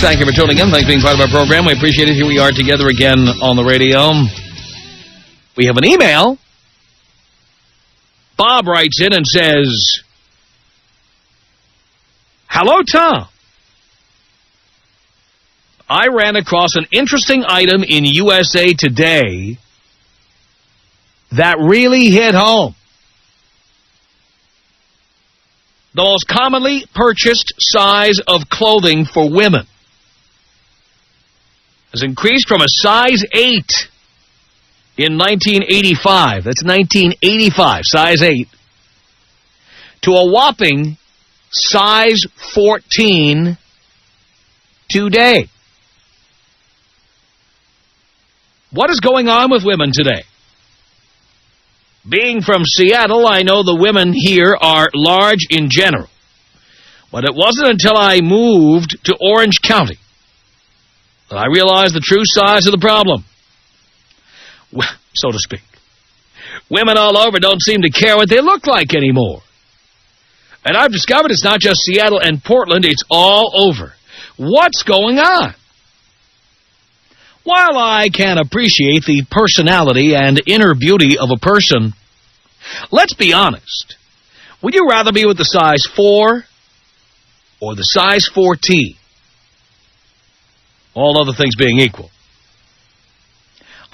Thank you for tuning in. Thanks for being part of our program. We appreciate it. Here we are together again on the radio. We have an email. Bob writes in and says, "Hello, Tom. I ran across an interesting item in USA Today that really hit home. The most commonly purchased size of clothing for women has increased from a size 8 in 1985, that's 1985, size 8, to a whopping size 14 today. What is going on with women today? Being from Seattle, I know the women here are large in general. But it wasn't until I moved to Orange County that I realized the true size of the problem, so to speak. Women all over don't seem to care what they look like anymore. And I've discovered it's not just Seattle and Portland, it's all over. What's going on? While I can appreciate the personality and inner beauty of a person, let's be honest. Would you rather be with the size 4 or the size 14? All other things being equal.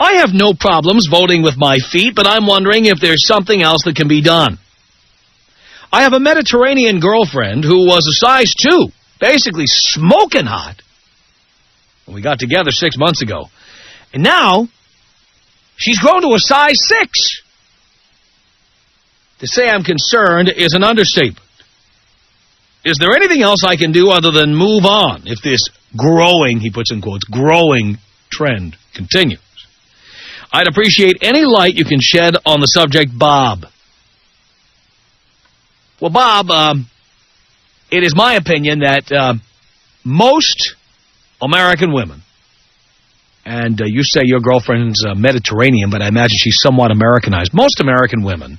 I have no problems voting with my feet, but I'm wondering if there's something else that can be done. I have a Mediterranean girlfriend who was a size 2, basically smoking hot. We got together 6 months ago. And now, she's grown to a size 6. To say I'm concerned is an understatement. Is there anything else I can do other than move on if this growing, he puts in quotes, growing trend continues? I'd appreciate any light you can shed on the subject, Bob. Well, Bob, it is my opinion that most American women, and you say your girlfriend's Mediterranean, but I imagine she's somewhat Americanized. Most American women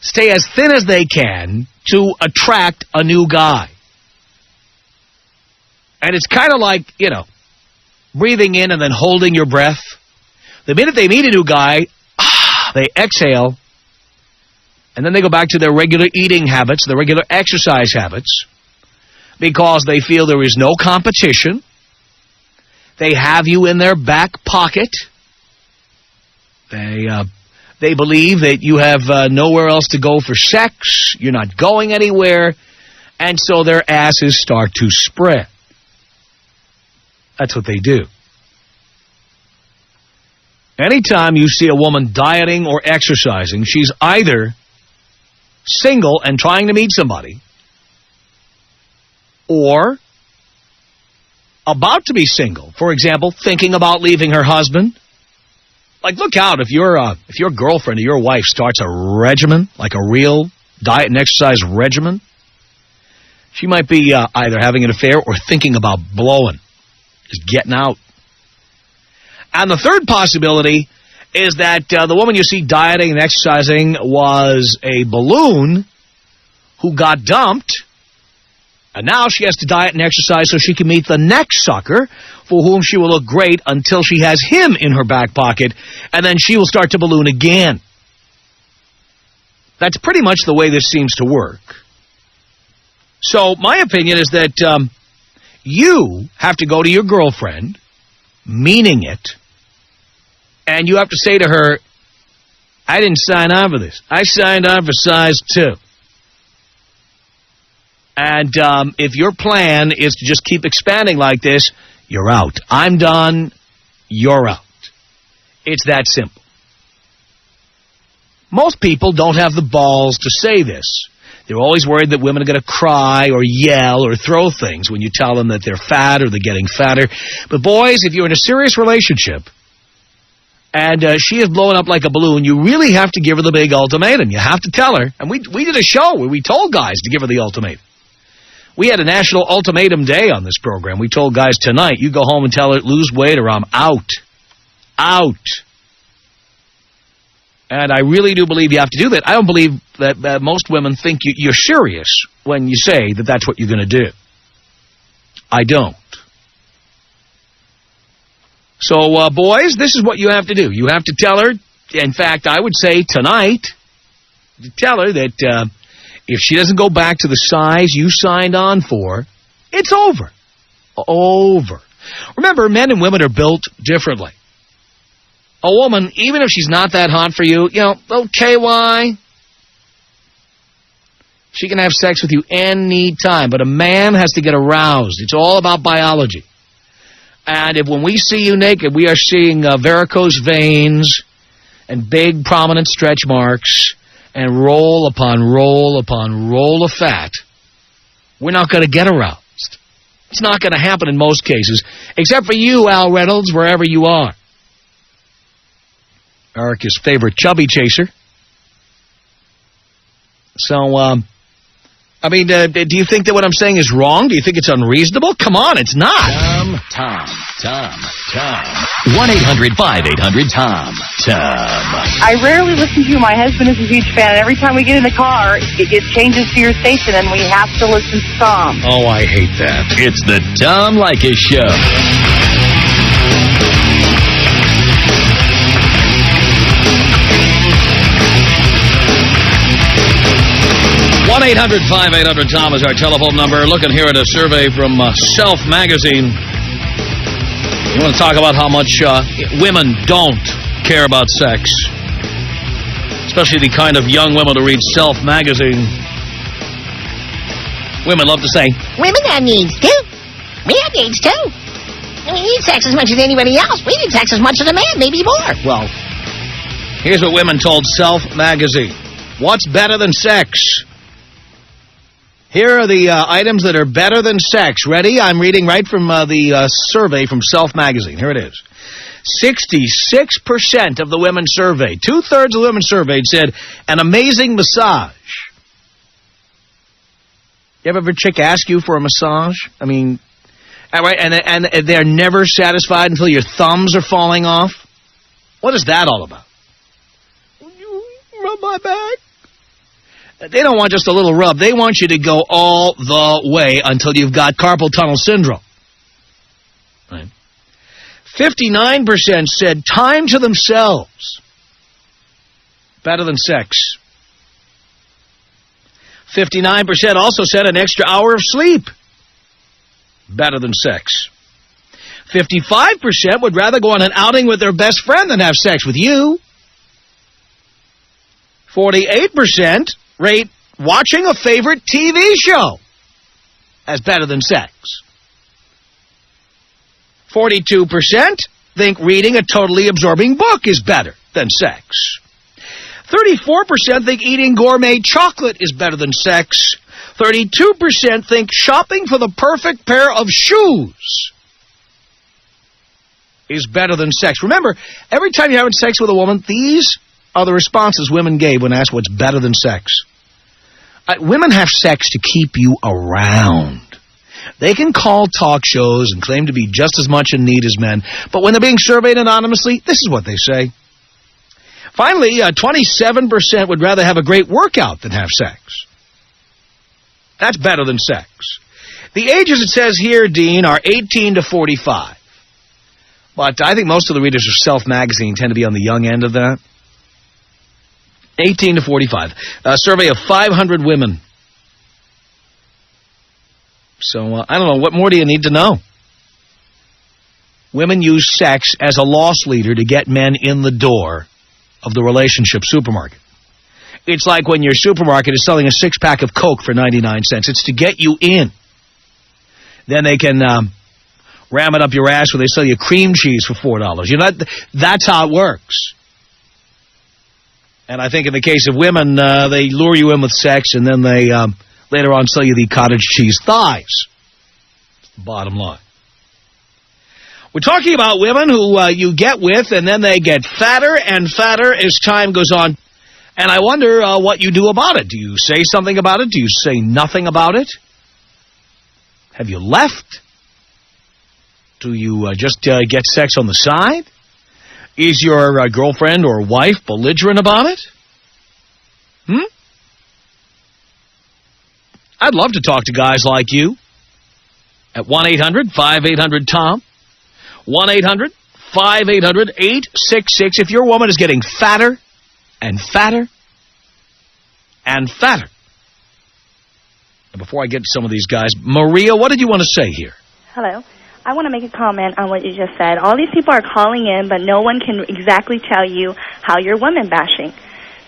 stay as thin as they can to attract a new guy. And it's kind of like, you know, breathing in and then holding your breath. The minute they meet a new guy, they exhale, and then they go back to their regular eating habits, their regular exercise habits, because they feel there is no competition. They have you in their back pocket. They believe that you have nowhere else to go for sex. You're not going anywhere. And so their asses start to spread. That's what they do. Anytime you see a woman dieting or exercising, she's either single and trying to meet somebody, or about to be single. For example, thinking about leaving her husband. Like, look out if your girlfriend or your wife starts a regimen, like a real diet and exercise regimen. She might be either having an affair or thinking about blowing, just getting out. And the third possibility is that the woman you see dieting and exercising was a balloon who got dumped, and now she has to diet and exercise so she can meet the next sucker for whom she will look great until she has him in her back pocket, and then she will start to balloon again. That's pretty much the way this seems to work. So my opinion is that you have to go to your girlfriend, meaning it, and you have to say to her, I didn't sign on for this. I signed on for size 2. And if your plan is to just keep expanding like this, you're out. I'm done. You're out. It's that simple. Most people don't have the balls to say this. They're always worried that women are going to cry or yell or throw things when you tell them that they're fat or they're getting fatter. But boys, if you're in a serious relationship and she is blowing up like a balloon, you really have to give her the big ultimatum. You have to tell her. And we did a show where we told guys to give her the ultimatum. We had a National Ultimatum Day on this program. We told guys tonight, you go home and tell her, lose weight or I'm out. Out. And I really do believe you have to do that. I don't believe that most women think you're serious when you say that that's what you're going to do. I don't. So, boys, this is what you have to do. You have to tell her, in fact, I would say tonight, to tell her that if she doesn't go back to the size you signed on for, it's over. Over. Remember, men and women are built differently. A woman, even if she's not that hot for you, okay, why? She can have sex with you any time, but a man has to get aroused. It's all about biology. And if when we see you naked, we are seeing varicose veins and big prominent stretch marks and roll upon roll upon roll of fat, we're not going to get aroused. It's not going to happen in most cases, except for you, Al Reynolds, wherever you are. Erica's favorite chubby chaser. So, do you think that what I'm saying is wrong? Do you think it's unreasonable? Come on, it's not. Tom. 1-800-5800-TOM. I rarely listen to you. My husband is a huge fan. Every time we get in the car, it changes to your station, and we have to listen to Tom. Oh, I hate that. It's the Tom Leykis Show. 1-800-5800-TOM is our telephone number. Looking here at a survey from Self Magazine. You want to talk about how much women don't care about sex, especially the kind of young women who read Self Magazine. Women love to say, women have needs, too. We have needs, too. We need sex as much as anybody else. We need sex as much as a man, maybe more. Well, here's what women told Self Magazine. What's better than sex? Here are the items that are better than sex. Ready? I'm reading right from the survey from Self Magazine. Here it is. 66% of the women surveyed, 2/3 of the women surveyed said an amazing massage. You ever have a chick ask you for a massage? I mean, right? And they're never satisfied until your thumbs are falling off? What is that all about? You rub my back? They don't want just a little rub. They want you to go all the way until you've got carpal tunnel syndrome. Right? 59% said time to themselves. Better than sex. 59% also said an extra hour of sleep. Better than sex. 55% would rather go on an outing with their best friend than have sex with you. 48% rate watching a favorite TV show as better than sex. 42% think reading a totally absorbing book is better than sex. 34% think eating gourmet chocolate is better than sex. 32% think shopping for the perfect pair of shoes is better than sex. Remember, every time you're having sex with a woman, these are the responses women gave when asked what's better than sex. Women have sex to keep you around. They can call talk shows and claim to be just as much in need as men, but when they're being surveyed anonymously, this is what they say. Finally, 27% would rather have a great workout than have sex. That's better than sex. The ages it says here, Dean, are 18 to 45. But I think most of the readers of Self Magazine tend to be on the young end of that. 18 to 45. A survey of 500 women. So, I don't know. What more do you need to know? Women use sex as a loss leader to get men in the door of the relationship supermarket. It's like when your supermarket is selling a 6-pack of Coke for 99 cents. It's to get you in. Then they can ram it up your ass where they sell you cream cheese for $4. You know, that's how it works. And I think in the case of women, they lure you in with sex, and then they later on sell you the cottage cheese thighs. Bottom line. We're talking about women who you get with, and then they get fatter and fatter as time goes on. And I wonder what you do about it. Do you say something about it? Do you say nothing about it? Have you left? Do you just get sex on the side? Is your girlfriend or wife belligerent about it? I'd love to talk to guys like you. At 1-800-5800-TOM. 5-800-866. If your woman is getting fatter and fatter and fatter. And before I get to some of these guys, Maria, what did you want to say here? Hello. I want to make a comment on what you just said. All these people are calling in, but no one can exactly tell you how you're woman bashing.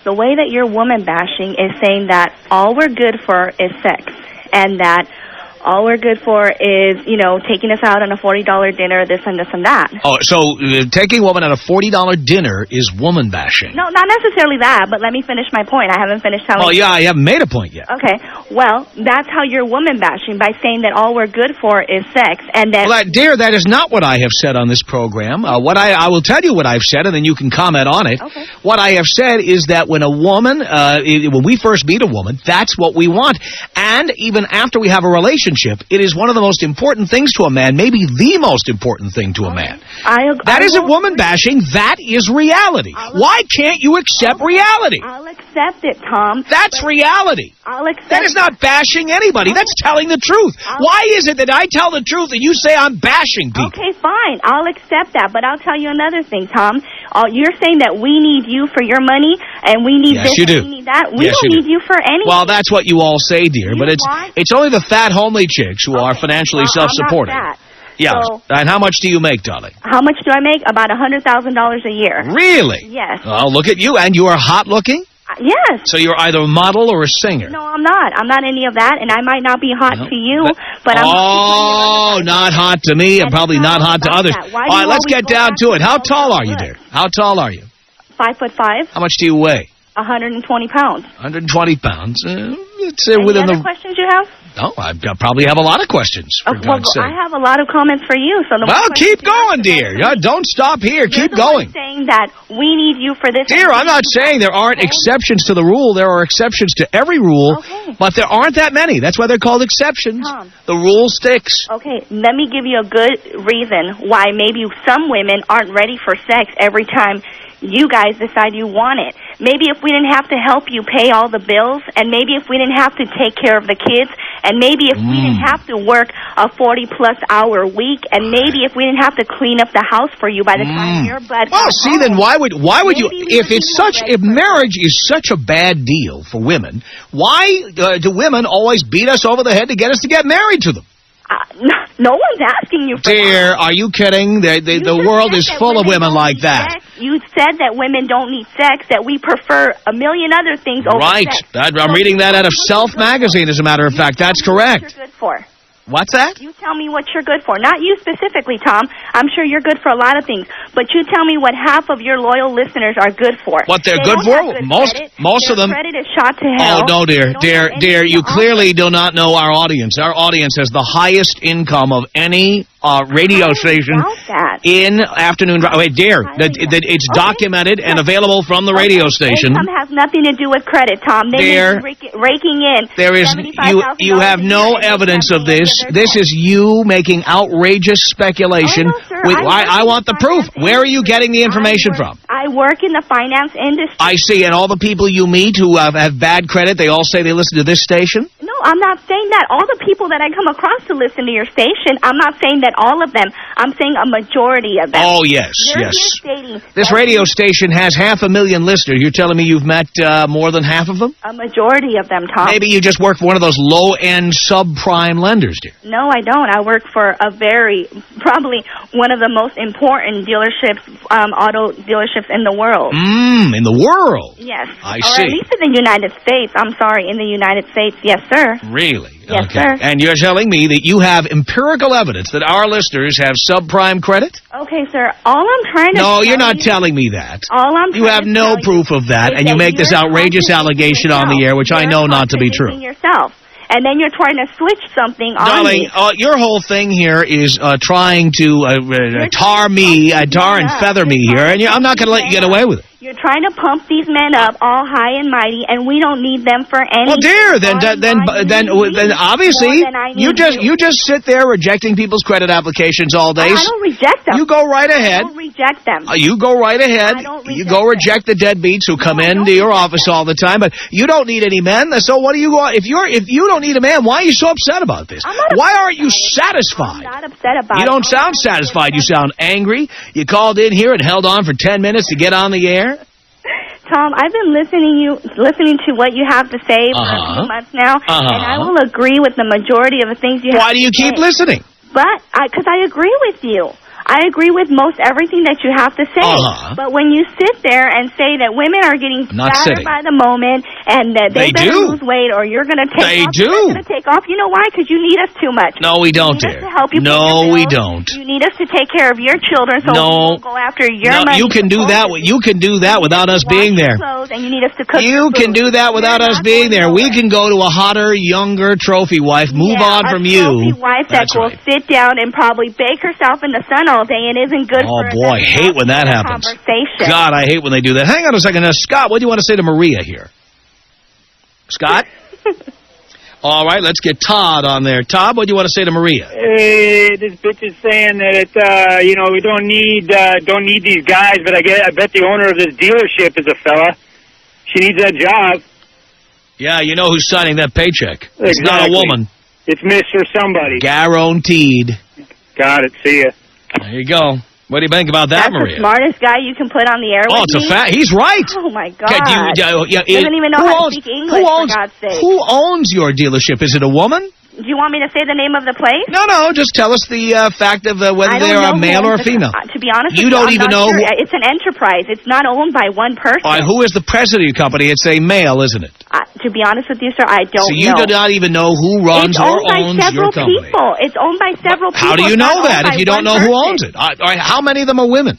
The way that you're woman bashing is saying that all we're good for is sex, and that all we're good for is, you know, taking us out on a $40 dinner, this and this and that. Oh, so taking a woman at a $40 dinner is woman bashing. No, not necessarily that, but let me finish my point. I haven't finished telling you. Oh, yeah, I haven't made a point yet. Okay, well, that's how you're woman bashing, by saying that all we're good for is sex, and that... Well, dear, that is not what I have said on this program. What I will tell you what I've said, and then you can comment on it. Okay. What I have said is that when a woman, when we first meet a woman, that's what we want. And even after we have a relationship, it is one of the most important things to a man, maybe the most important thing to a man. That isn't woman bashing. That is reality. Why can't you accept reality? I'll accept it, Tom. That's reality. I'll accept That is not bashing anybody. That's telling the truth. Why is it that I tell the truth and you say I'm bashing people? Okay, fine. I'll accept that. But I'll tell you another thing, Tom. You're saying that we need you for your money, and we need this, and we need that. We don't need you for anything. Well, that's what you all say, dear. But it's only the fat, homely chicks who are financially self-supporting. I'm not fat. Yeah. So, and how much do you make, darling? how much do I make? About $100,000 a year. Really? Yes. Well, look at you. And you are hot-looking? Yes. So you're either a model or a singer? No, I'm not. I'm not any of that, and I might not be hot to you, but I'm... Oh, not hot to me, and probably not hot to others. All right, let's get down to it. How tall are you, dear? How tall are you? 5'5". How much do you weigh? 120 pounds. 120 pounds. It's Any within other questions you have? No, I probably have a lot of questions, for God's sake. I have a lot of comments for you. So keep going, dear. Don't stop here. Keep going. You're saying that we need you for this. Dear, I'm not saying there aren't exceptions to the rule. There are exceptions to every rule, but there aren't that many. That's why they're called exceptions. Tom. The rule sticks. Okay, let me give you a good reason why maybe some women aren't ready for sex every time you guys decide you want it. Maybe if we didn't have to help you pay all the bills, and maybe if we didn't have to take care of the kids, and maybe if we didn't have to work a 40-plus hour week, and maybe if we didn't have to clean up the house for you by the time you're butt Well, see, then why would you, if marriage is such a bad deal for women, why do women always beat us over the head to get us to get married to them? No one's asking you for Dear, that. are you kidding? The world is full of women like that. Sex. You said that women don't need sex, that we prefer a million other things over sex. Right. I'm reading that out of Self magazine, as a matter of fact. That's correct. What you're good for. What's that? You tell me what you're good for. Not you specifically, Tom. I'm sure you're good for a lot of things. But you tell me what half of your loyal listeners are good for. What they're good for? Most of them. Credit is shot to hell. Oh, no, dear. You clearly do not know our audience. Our audience has the highest income of any radio station in afternoon. Wait, dear, it's documented and available from the radio station. Income has nothing to do with credit, Tom. They're raking in. There is you have no evidence of this. This is you making outrageous speculation. I want the proof. Where are you getting the information from? I work in the finance industry. I see. And all the people you meet who have bad credit, they all say they listen to this station? No, I'm not saying that. All the people that I come across to listen to your station, I'm not saying that all of them. I'm saying a majority of them. Oh, yes, This radio station has 500,000 listeners. You're telling me you've met more than half of them? A majority of them, Tom. Maybe you just work for one of those low-end subprime lenders, dear. No, I don't. I work for probably one of the most important dealerships, auto dealerships in the world. In the world? Yes. I see. Or at least in the United States. I'm sorry, in the United States. Yes, sir. Really? Yes, sir. And you're telling me that you have empirical evidence that our listeners have subprime credit? Okay, sir. All I'm trying to No, you're not telling me that. All I'm You have no proof of that, and you make this outrageous allegation on the air, which I know not to be true. Yourself. And then you're trying to switch something on me. Darling, your whole thing here is trying to tar and feather me here, and I'm not going to let you get away with it. You're trying to pump these men up all high and mighty, and we don't need them for anything. Well, dear, then obviously you just sit there rejecting people's credit applications all day. I don't reject them. You go right ahead. I don't reject them. You go right ahead. I don't You go reject the deadbeats who come into your office all the time. But you don't need any men. So what do you go? If you don't need a man, why are you so upset about this? Why aren't you satisfied? I'm not upset about it. You don't sound satisfied. You sound angry. You called in here and held on for 10 minutes to get on the air. Tom, I've been listening to what you have to say for a few months now, and I will agree with the majority of the things you have to say. Why do you keep listening? Because I agree with you. I agree with most everything that you have to say. But when you sit there and say that women are getting fatter by the moment and that they better lose weight or you're going to take off. You're going to take off. You know why? Because you need us too much. No, we don't, dear. To help you no, we don't. You need us to take care of your children so we won't go after your money. You can do that. You can do that without us being there. And you need us to cook you can do that without us being there. We can go to a hotter, younger trophy wife, move on from you. A trophy wife that will sit down and probably bake herself in the sun all day and isn't good for boy, I hate when that happens. God, I hate when they do that. Hang on a second. Scott, what do you want to say to Maria here? Scott? All right, let's get Todd on there. Todd, what do you want to say to Maria? Hey, this bitch is saying that, we don't need these guys, but I bet the owner of this dealership is a fella. She needs that job. Yeah, you know who's signing that paycheck. Exactly. It's not a woman. It's Miss or somebody. Guaranteed. Got it. See ya. There you go. What do you think about that, Maria? That's the smartest guy you can put on the air with it's a fact. He's right. Oh, my God. He doesn't even know how to speak English, for God's sake. Who owns your dealership? Is it a woman? Do you want me to say the name of the place? No, just tell us the fact of whether they're a male or a female. To be honest you don't even know. Sure. It's an enterprise. It's not owned by one person. All right, who is the president of your company? It's a male, isn't it? To be honest with you, sir, I don't know. So you do not even know who runs or owns your company. It's owned by several people. How do you know that if you don't know who owns it? All right, how many of them are women?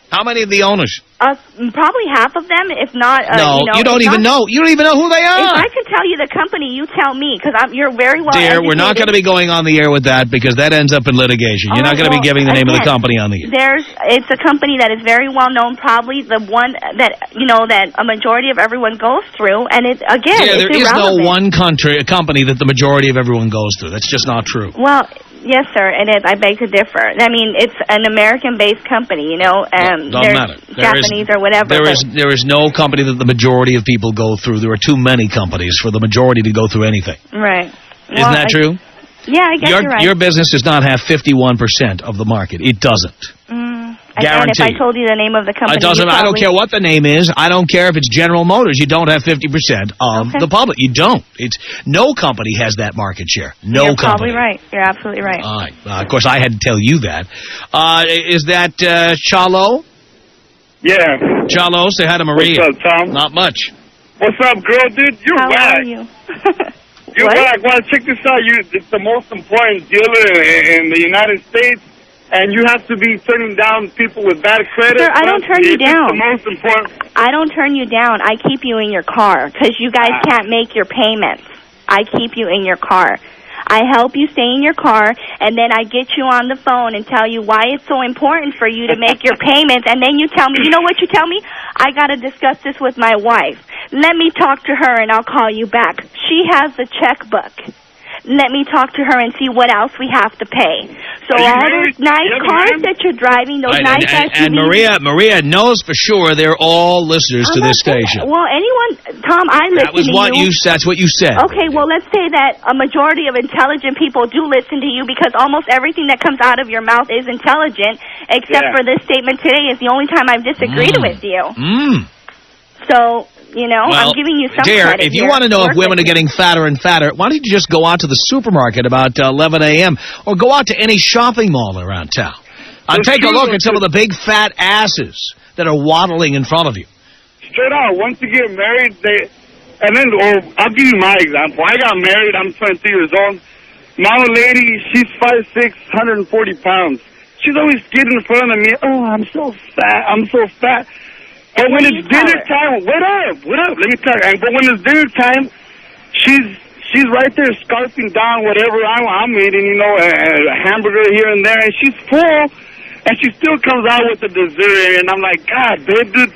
How many of the owners? Probably half of them, if not. You don't even know. You don't even know who they are. If I could tell you the company, you tell me, because you're very well Dear, educated. we're not going to be going on the air with that because that ends up in litigation. You're not going to be giving the name of the company on the air. It's a company that is very well known, probably the one that that a majority of everyone goes through, and it's there is no one company that the majority of everyone goes through. That's just not true. Well. Yes, sir, it is. I beg to differ. I mean, it's an American-based company, Doesn't matter. Japanese or whatever. There is no company that the majority of people go through. There are too many companies for the majority to go through anything. Right. Isn't that true? Yeah, I guess you're right. Your business does not have 51% of the market. It doesn't. Again, if I told you the name of the company, I don't care what the name is. I don't care if it's General Motors. You don't have 50% of the public. You don't. No company has that market share. You're probably right. You're absolutely right. All right. Of course, I had to tell you that. Is that Chalo? Yeah. Chalo, say hi to Maria. What's up, Tom? Not much. What's up, girl, dude? You're whack. How are you? You're whack. Well, check this out. It's the most important dealer in the United States. And you have to be turning down people with bad credit. Sir, I don't turn you down. The most important. I don't turn you down. I keep you in your car because you guys can't make your payments. I keep you in your car. I help you stay in your car, and then I get you on the phone and tell you why it's so important for you to make your payments, and then you tell me, you know what you tell me? I got to discuss this with my wife. Let me talk to her, and I'll call you back. She has the checkbook. Let me talk to her and see what else we have to pay. So all those nice cars that you're driving, those nice SUVs. And Maria knows for sure they're all listeners to this station. Well, anyone, Tom, I listen to you. That's what you said. Okay, well, let's say that a majority of intelligent people do listen to you because almost everything that comes out of your mouth is intelligent, except for this statement today is the only time I've disagreed with you. So... I'm giving you some credit. If you want to know if women are getting fatter and fatter, why don't you just go out to the supermarket about 11 a.m. or go out to any shopping mall around town. Take a look at some of the big fat asses that are waddling in front of you. Straight out, once you get married, I'll give you my example. I got married, I'm 23 years old. My old lady, she's 5'6", 140 pounds. She's always getting in front of me. Oh, I'm so fat. But when it's dinner time, what up? Let me tell you. But when it's dinner time, she's right there scarfing down whatever I'm eating, a hamburger here and there, and she's full, and she still comes out with the dessert, and I'm like, God, babe, dude,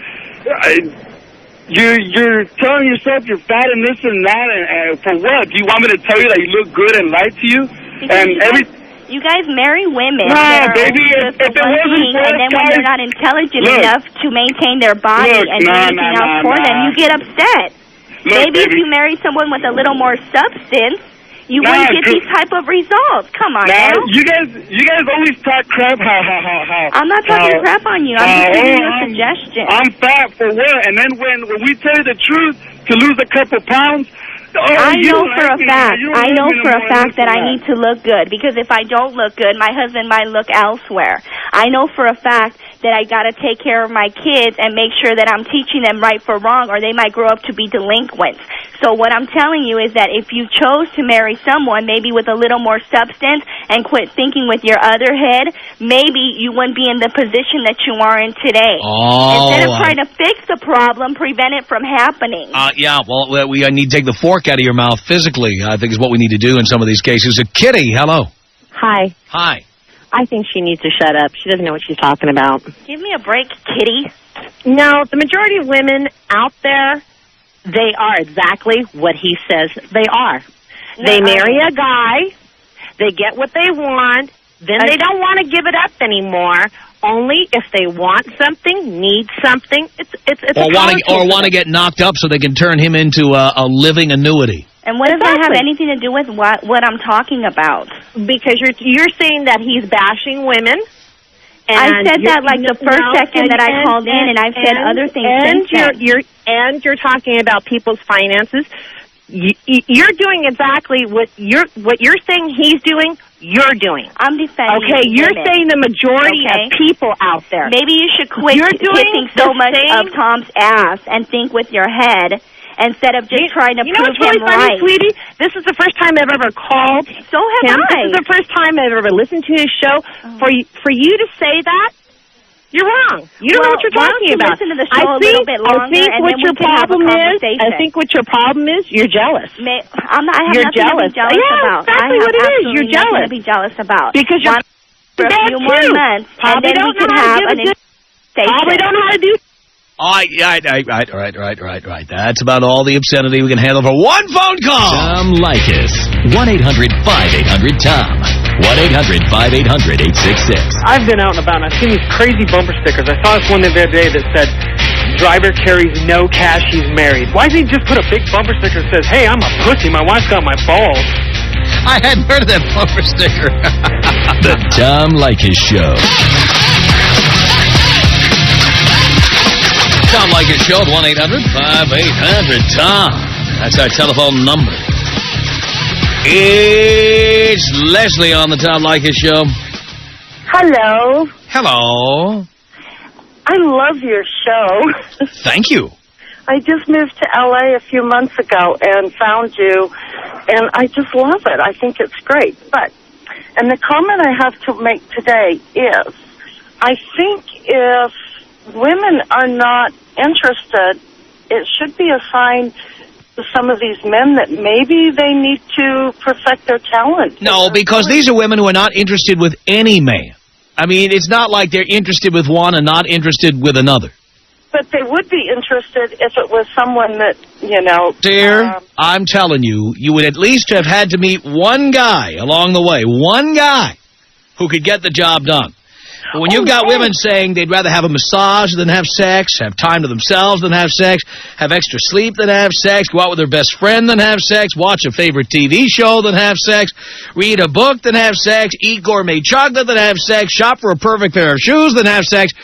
You're telling yourself you're fat and this and that, and for what? Do you want me to tell you that you look good and lie to you? You guys marry women nah, that are baby, just if it wasn't thing, for and then when they're not intelligent enough to maintain their body and do anything else for them, you get upset. Maybe if you marry someone with a little more substance, you wouldn't get these type of results. Come on now. You guys always talk crap. How? I'm not talking crap on you. I'm just giving you a suggestion. I'm fat for what? And then when we tell you the truth, to lose a couple pounds. I know for a fact that I need to look good, because if I don't look good, my husband might look elsewhere. I know for a fact that I got to take care of my kids and make sure that I'm teaching them right for wrong, or they might grow up to be delinquents. So what I'm telling you is that if you chose to marry someone maybe with a little more substance and quit thinking with your other head, maybe you wouldn't be in the position that you are in today. Instead of trying to fix the problem, prevent it from happening. We need to take the fork out of your mouth physically, I think is what we need to do in some of these cases. Kitty, hello. Hi. Hi. I think she needs to shut up. She doesn't know what she's talking about. Give me a break, Kitty. No, the majority of women out there, they are exactly what he says they are. They marry a guy, they get what they want, then they don't want to give it up anymore. Only if they want something, need something. Or want to get knocked up so they can turn him into a living annuity. And what does that have anything to do with what I'm talking about? Because you're saying that he's bashing women. And I said that like the first second that I called in, and I've said other things since then. You're talking about people's finances. You're doing exactly what you're saying he's doing. You're doing. I'm defending. Okay, you're saying the majority of people out there. Maybe you should quit kissing so much of Tom's ass and think with your head instead of just trying to prove really him right. Sweetie, this is the first time I've ever called. So have him. I. This is the first time I've ever listened to his show. For you to say that, you're wrong. You don't know what you're talking about. Listen to the show a little bit longer, and then we can have a conversation. I think what your problem is, you're jealous. I have nothing to be jealous about. Exactly what it is. You're jealous. To be jealous about. Because you're for a few more months, and then we can have an conversation. Probably don't know how to do. Right. That's about all the obscenity we can handle for one phone call. Tom Leykis. 1-800-5800-TOM. 1-800-5800-866. I've been out and about, and I've seen these crazy bumper stickers. I saw this one the other day that said, driver carries no cash, he's married. Why doesn't he just put a big bumper sticker that says, hey, I'm a pussy, my wife's got my balls? I hadn't heard of that bumper sticker. The Tom Leykis Show. Tom Leykis Show at 1-800-5800-TOM. That's our telephone number. It's Leslie on the Tom Leykis Show. Hello. Hello. I love your show. Thank you. I just moved to L.A. a few months ago and found you, and I just love it. I think it's great. And the comment I have to make today is, I think if women are not interested, it should be a sign to some of these men that maybe they need to perfect their talent. No, because these are women who are not interested with any man. I mean, it's not like they're interested with one and not interested with another. But they would be interested if it was someone that, Dear, I'm telling you, you would at least have had to meet one guy along the way, one guy who could get the job done. But when you've got women saying they'd rather have a massage than have sex, have time to themselves than have sex, have extra sleep than have sex, go out with their best friend than have sex, watch a favorite TV show than have sex, read a book than have sex, eat gourmet chocolate than have sex, shop for a perfect pair of shoes than have sex,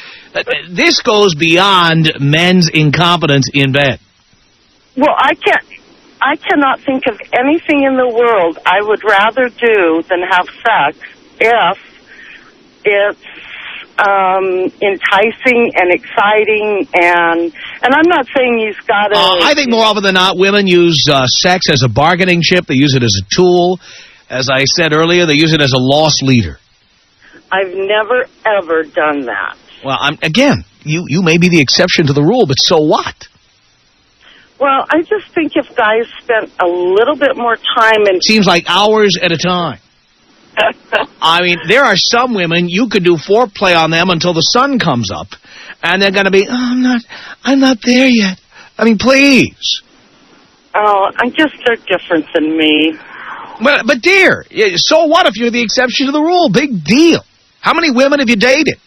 this goes beyond men's incompetence in bed. Well, I cannot think of anything in the world I would rather do than have sex if it's enticing and exciting, and I'm not saying he's got to... I think more often than not, women use sex as a bargaining chip. They use it as a tool. As I said earlier, they use it as a loss leader. I've never, ever done that. Well, again, you may be the exception to the rule, but so what? Well, I just think if guys spent a little bit more time... Seems like hours at a time. I mean, there are some women, you could do foreplay on them until the sun comes up, and they're going to be, oh, I'm not there yet. I mean, please. Oh, I guess they're different than me. But dear, so what if you're the exception to the rule? Big deal. How many women have you dated?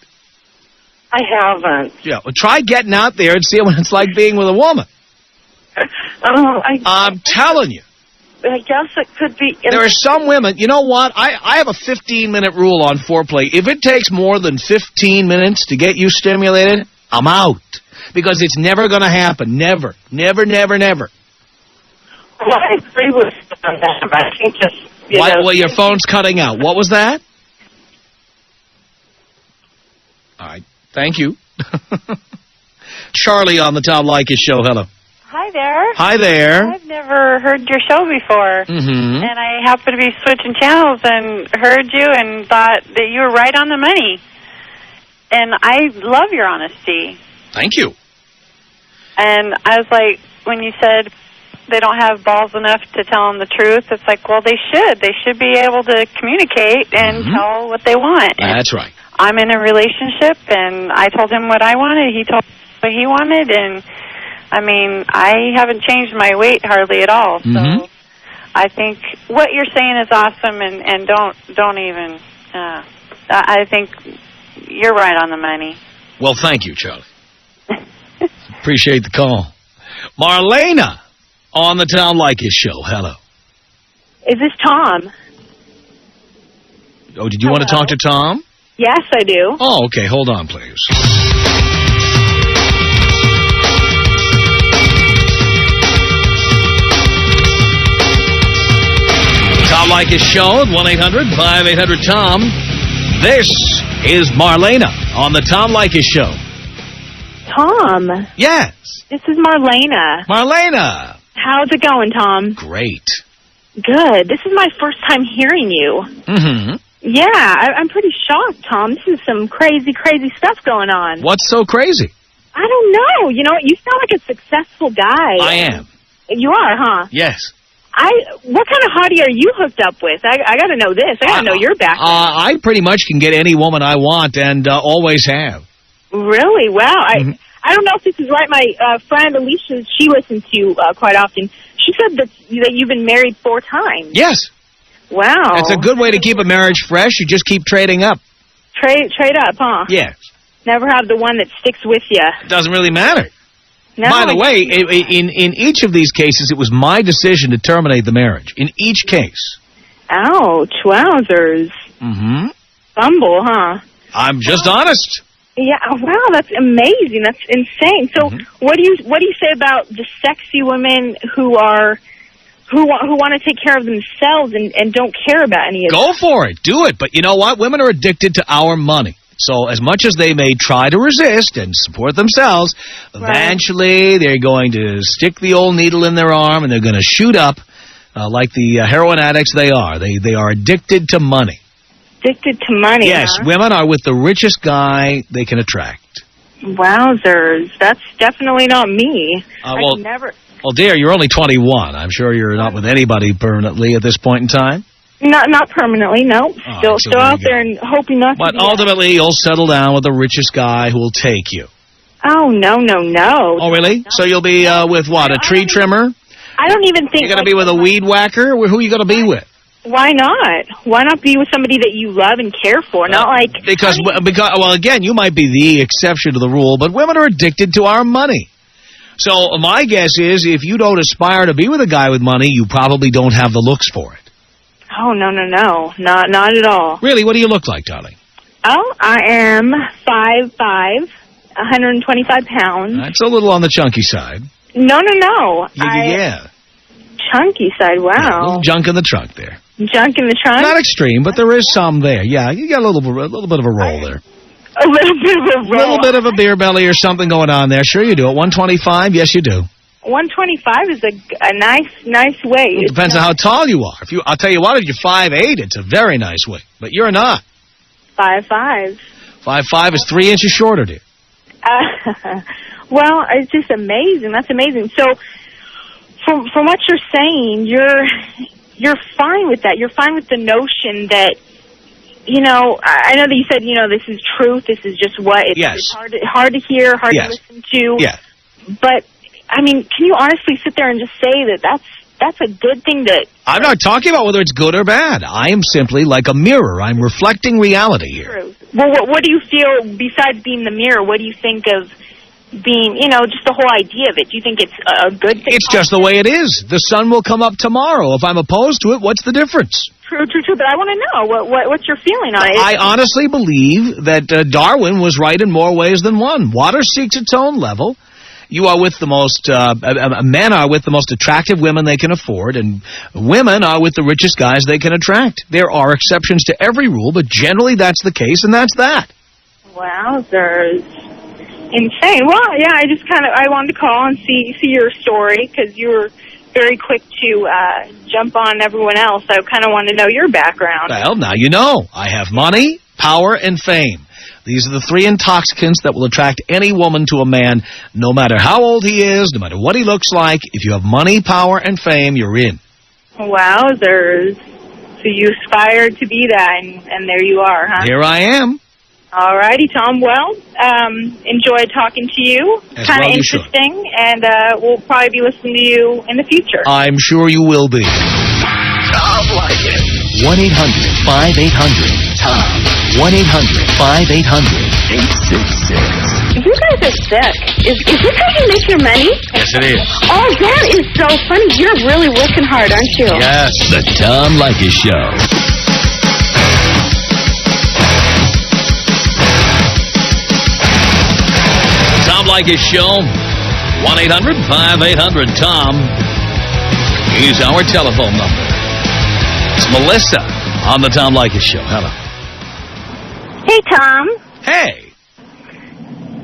I haven't. Yeah, well, try getting out there and see what it's like being with a woman. I'm telling you. I guess it could be... There are some women... You know what? I have a 15-minute rule on foreplay. If it takes more than 15 minutes to get you stimulated, I'm out. Because it's never going to happen. Never. Never, never, never. Well, I agree with you on that. I think just... Well, your phone's cutting out. What was that? All right. Thank you. Charlie on the Tom Leykis Show. Hello. Hi there. Hi there. I've never heard your show before. Mm-hmm. And I happened to be switching channels and heard you and thought that you were right on the money. And I love your honesty. Thank you. And I was like, when you said they don't have balls enough to tell them the truth, it's like, well, they should. They should be able to communicate and tell what they want. That's right. I'm in a relationship, and I told him what I wanted. He told me what he wanted, and I mean, I haven't changed my weight hardly at all. So I think what you're saying is awesome, and don't even. I think you're right on the money. Well, thank you, Charlie. Appreciate the call. Marlena on the Tom Leykis Show. Hello. Is this Tom? Oh, did you want to talk to Tom? Yes, I do. Oh, okay. Hold on, please. Tom Leykis Show at 1-800-5800-TOM. This is Marlena on the Tom Leykis Show. Tom. Yes. This is Marlena. Marlena. How's it going, Tom? Great. Good. This is my first time hearing you. Mm-hmm. Yeah, I'm pretty shocked, Tom. This is some crazy, crazy stuff going on. What's so crazy? I don't know. You know, you sound like a successful guy. I am. You are, huh? Yes. What kind of hottie are you hooked up with? I got to know this. I got to know your background. I pretty much can get any woman I want and always have. Really? Wow. I don't know if this is right. My friend Alicia, she listens to you quite often. She said that you've been married 4 times. Yes. Wow. It's a good way to keep a marriage fresh. You just keep trading up. Trade up, huh? Yes. Never have the one that sticks with you. It doesn't really matter. No, by the way, in each of these cases, it was my decision to terminate the marriage. In each case. Ouch. Wowzers. Mm-hmm. Bumble, huh? I'm just honest. Yeah, wow, that's amazing. That's insane. So, what do you say about the sexy women who want to take care of themselves and don't care about any of that? Go for it. Do it. But you know what? Women are addicted to our money. So as much as they may try to resist and support themselves, eventually they're going to stick the old needle in their arm and they're going to shoot up like the heroin addicts they are. They are addicted to money. Addicted to money, yes, huh? Women are with the richest guy they can attract. Wowzers. That's definitely not me. Well, I never... Well, dear, you're only 21. I'm sure you're not with anybody permanently at this point in time. Not permanently, no. Still out there and hoping not to. But ultimately, you'll settle down with the richest guy who will take you. Oh, no. Oh, really? No. So you'll be with what, a tree trimmer? I don't even think... You're going to be with a weed whacker? Who are you going to be with? Why not? Why not be with somebody that you love and care for? Not like... Because, well, again, you might be the exception to the rule, but women are addicted to our money. So my guess is if you don't aspire to be with a guy with money, you probably don't have the looks for it. Oh, no. Not at all. Really? What do you look like, darling? Oh, I am 5'5", 125 pounds. That's a little on the chunky side. No. Yeah. Chunky side, wow. Yeah, a little junk in the trunk there. Junk in the trunk? Not extreme, but there is some there. Yeah, you got a little bit of a roll there. A little bit of a roll. A little bit of a beer belly or something going on there. Sure you do. At 125, yes you do. 125 is a nice weight. Well, it depends on how tall you are. I'll tell you what, if you're 5'8", it's a very nice weight. But you're not. 5'5". 5'5" is 3 inches shorter, dear. Well, it's just amazing. That's amazing. So, from what you're saying, you're fine with that. You're fine with the notion that you know, I know that you said, you know, this is truth, this is just what it's, yes. it's hard to hear, hard yes. to listen to. Yeah. But, I mean, can you honestly sit there and just say that that's a good thing to... I'm not talking about whether it's good or bad. I am simply like a mirror. I'm reflecting reality here. True. Well, what do you feel, besides being the mirror, what do you think of being, you know, just the whole idea of it? Do you think it's a good thing? It's just the way it is. The sun will come up tomorrow. If I'm opposed to it, what's the difference? True. But I want to know, what's your feeling on it? I honestly believe that Darwin was right in more ways than one. Water seeks its own level. You are with the most, men are with the most attractive women they can afford, and women are with the richest guys they can attract. There are exceptions to every rule, but generally that's the case, and that's that. Wowzers. Insane. Well, yeah, I wanted to call and see your story, because you were very quick to jump on everyone else. I kind of wanted to know your background. Well, now you know. I have money, power, and fame. These are the three intoxicants that will attract any woman to a man, no matter how old he is, no matter what he looks like. If you have money, power, and fame, you're in. Wowzers. So you aspired to be that, and there you are, huh? Here I am. All righty, Tom. Well, enjoyed talking to you. Kind of interesting, and we'll probably be listening to you in the future. I'm sure you will be. Tom Leykis. 1-800-5800-TOM. 1-800-5800-866. You guys are sick. Is this how you make your money? Yes, it is. Oh, that is so funny. You're really working hard, aren't you? Yes. The Tom Leykis Show. Tom Leykis Show. 1-800-5800-TOM. Here's our telephone number. It's Melissa on the Tom Leykis Show. Hello. Hey, Tom. Hey.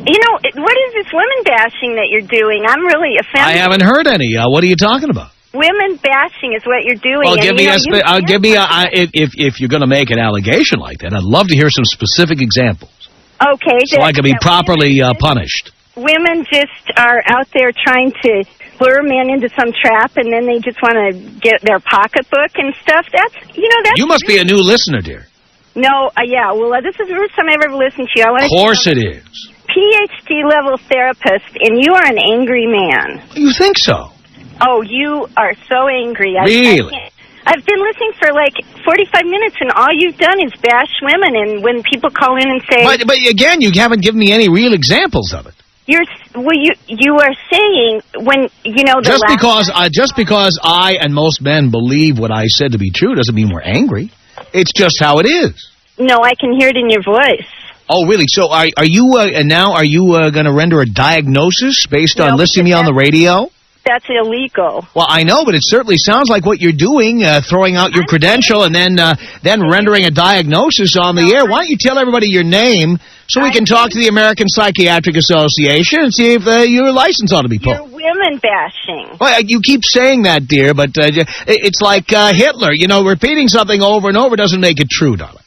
You know, what is this women bashing that you're doing? I'm really offended. I haven't heard any. What are you talking about? Women bashing is what you're doing. Well, give me if you're going to make an allegation like that, I'd love to hear some specific examples. Okay. So I can be properly punished. Women just are out there trying to lure men into some trap, and then they just want to get their pocketbook and stuff. That's. You must be a new listener, dear. No, yeah. Well, this is the first time I've ever listened to you. Of course it is. PhD-level therapist, and you are an angry man. You think so? Oh, you are so angry. Really? I've been listening for like 45 minutes, and all you've done is bash women. And when people call in and say, but again, you haven't given me any real examples of it. You are saying when just because I and most men believe what I said to be true doesn't mean we're angry. It's just how it is. No, I can hear it in your voice. Oh, really? So are you going to render a diagnosis based on listening to me on the radio? That's illegal. Well, I know, but it certainly sounds like what you're doing, throwing out your credential and then rendering a diagnosis on the air. Why don't you tell everybody your name so we can talk to the American Psychiatric Association and see if your license ought to be pulled? You're women bashing. Well, you keep saying that, dear, but it's like Hitler. Repeating something over and over doesn't make it true, darling.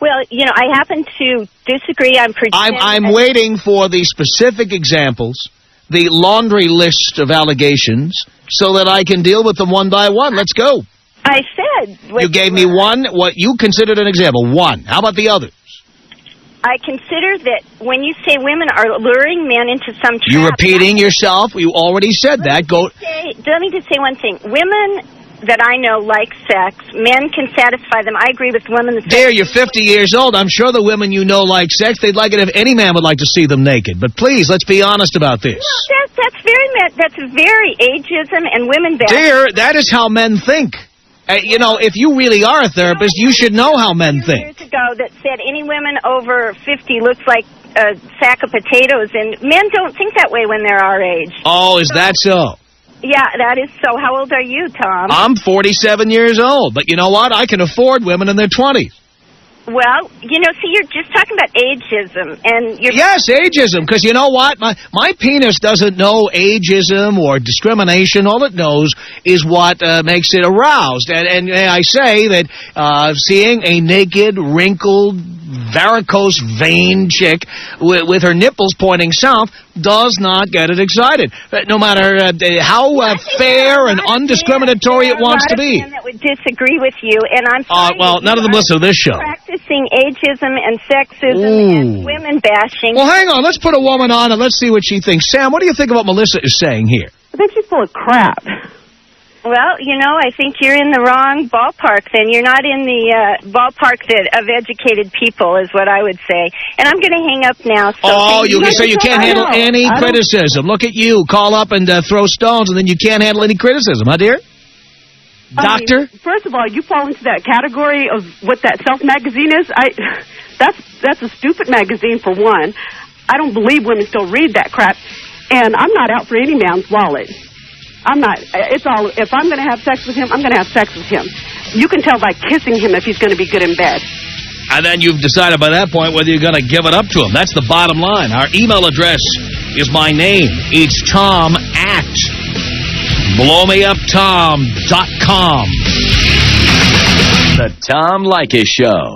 Well, I happen to disagree. I'm waiting for the specific examples, the laundry list of allegations, so that I can deal with them one by one. Let's go. I said... You gave me one, what you considered an example. One. How about the others? I consider that when you say women are luring men into some trap... You're repeating yourself. You already said that. Let me just say one thing. Women that I know like sex. Men can satisfy them. I agree with women that... Dear, you're 50 years old. I'm sure the women you know like sex. They'd like it if any man would like to see them naked. But please, let's be honest about this. No, that's very ageism and women... Dear, that is how men think. If you really are a therapist, you should know how men think. Years ago that said any women over 50 looks like a sack of potatoes, and men don't think that way when they're our age. Oh, is that so? Yeah, that is so. How old are you, Tom? I'm 47 years old, but you know what? I can afford women in their 20s. Well, see, you're just talking about ageism, and you're... Yes, ageism, because you know what? My penis doesn't know ageism or discrimination. All it knows is what makes it aroused. And I say that seeing a naked, wrinkled, varicose vein chick with her nipples pointing south does not get it excited, no matter how fair and undiscriminatory it wants to be. That would disagree with you, and I'm sorry. Well, none of them listen to this show. Practicing ageism and sexism and women bashing. Well, hang on. Let's put a woman on and let's see what she thinks. Sam, what do you think of what Melissa is saying here? I think she's full of crap. Well, I think you're in the wrong ballpark then. You're not in the ballpark of educated people is what I would say. And I'm going to hang up now. So you can't handle any criticism. Look at you. Call up and throw stones, and then you can't handle any criticism, huh, dear? Doctor? First of all, you fall into that category of what that Self magazine is. That's a stupid magazine, for one. I don't believe women still read that crap. And I'm not out for any man's wallet. I'm not. It's all, if I'm going to have sex with him, I'm going to have sex with him. You can tell by kissing him if he's going to be good in bed. And then you've decided by that point whether you're going to give it up to him. That's the bottom line. Our email address is my name. It's Tom at blowmeuptom.com. The Tom Leykis Show.